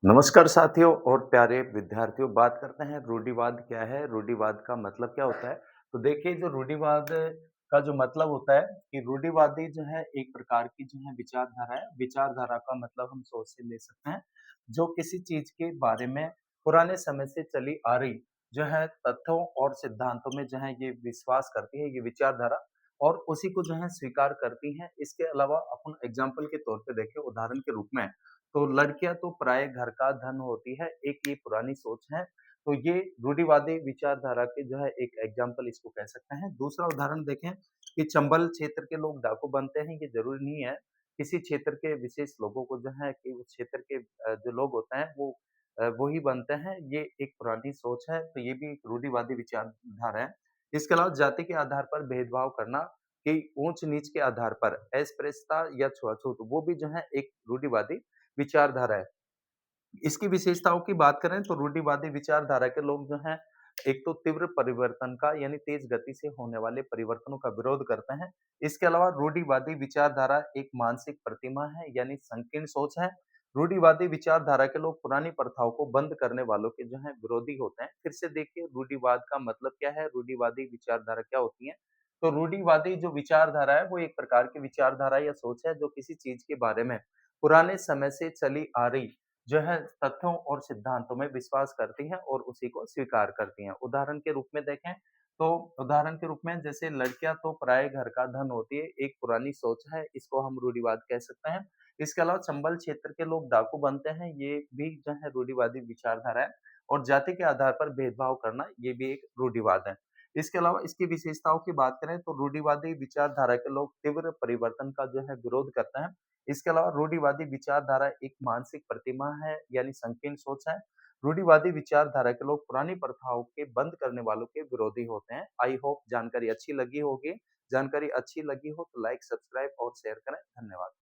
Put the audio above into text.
नमस्कार साथियों और प्यारे विद्यार्थियों, बात करते हैं रूढ़िवाद क्या है, रूढ़िवाद का मतलब क्या होता है। तो देखिए, जो रूढ़िवाद का जो मतलब होता है कि रूढ़िवादी जो है एक प्रकार की जो है विचारधारा है। विचारधारा का मतलब हम सोच से ले सकते हैं, जो किसी चीज के बारे में पुराने समय से चली आ रही जो है तथ्यों और सिद्धांतों में जो है ये विश्वास करती है, ये विचारधारा, और उसी को जो है स्वीकार करती है। इसके अलावा अपन एग्जाम्पल के तौर पे देखें, उदाहरण के रूप में, तो लड़कियाँ तो पराए घर का धन होती है, एक ये पुरानी सोच है। तो ये रूढ़िवादी विचारधारा के जो है एक एग्जाम्पल इसको कह सकते हैं। दूसरा उदाहरण देखें कि चंबल क्षेत्र के लोग डाकू बनते हैं, ये ज़रूरी नहीं है। किसी क्षेत्र के विशेष लोगों को जो है कि उस क्षेत्र के जो लोग होते हैं वो ही बनते हैं। ये एक पुरानी सोच है, तो ये भी एक रूढ़िवादी विचारधारा है। इसके अलावा जाति के आधार पर भेदभाव करना, कि ऊंच-नीच के आधार पर अस्पृश्यता या छुआछूत, वो भी जो है एक रूढ़िवादी विचारधारा है। इसकी विशेषताओं की बात करें तो रूढ़िवादी विचारधारा के लोग जो हैं, एक तो तीव्र परिवर्तन का यानी तेज गति से होने वाले परिवर्तनों का विरोध करते हैं। इसके अलावा रूढ़िवादी विचारधारा एक मानसिक प्रतिमा है यानी संकीर्ण सोच है। रूढ़िवादी विचारधारा के लोग पुरानी प्रथाओं को बंद करने वालों के जो है विरोधी होते हैं। फिर से देखिए, रूढ़िवाद का मतलब क्या है, रूढ़िवादी विचारधारा क्या होती है। तो रूढ़िवादी जो विचारधारा है वो एक प्रकार की विचारधारा या सोच है जो किसी चीज के बारे में पुराने समय से चली आ रही जो है तथ्यों और सिद्धांतों में विश्वास करती हैं और उसी को स्वीकार करती हैं। उदाहरण के रूप में देखें, तो उदाहरण के रूप में जैसे लड़कियां तो पराये घर का धन होती है, एक पुरानी सोच है, इसको हम रूढ़िवाद कह सकते हैं। इसके अलावा चंबल क्षेत्र के लोग डाकू बनते हैं, ये भी जो है रूढ़िवादी विचारधारा है। और जाति के आधार पर भेदभाव करना, ये भी एक रूढ़िवाद है। इसके अलावा इसकी विशेषताओं की बात करें तो रूढ़िवादी विचारधारा के लोग तीव्र परिवर्तन का जो है विरोध करते हैं। इसके अलावा रूढ़िवादी विचारधारा एक मानसिक प्रतिमा है यानी संकीर्ण सोच है। रूढ़िवादी विचारधारा के लोग पुरानी प्रथाओं के बंद करने वालों के विरोधी होते हैं। आई होप जानकारी अच्छी लगी होगी। जानकारी अच्छी लगी हो तो लाइक, सब्सक्राइब और शेयर करें। धन्यवाद।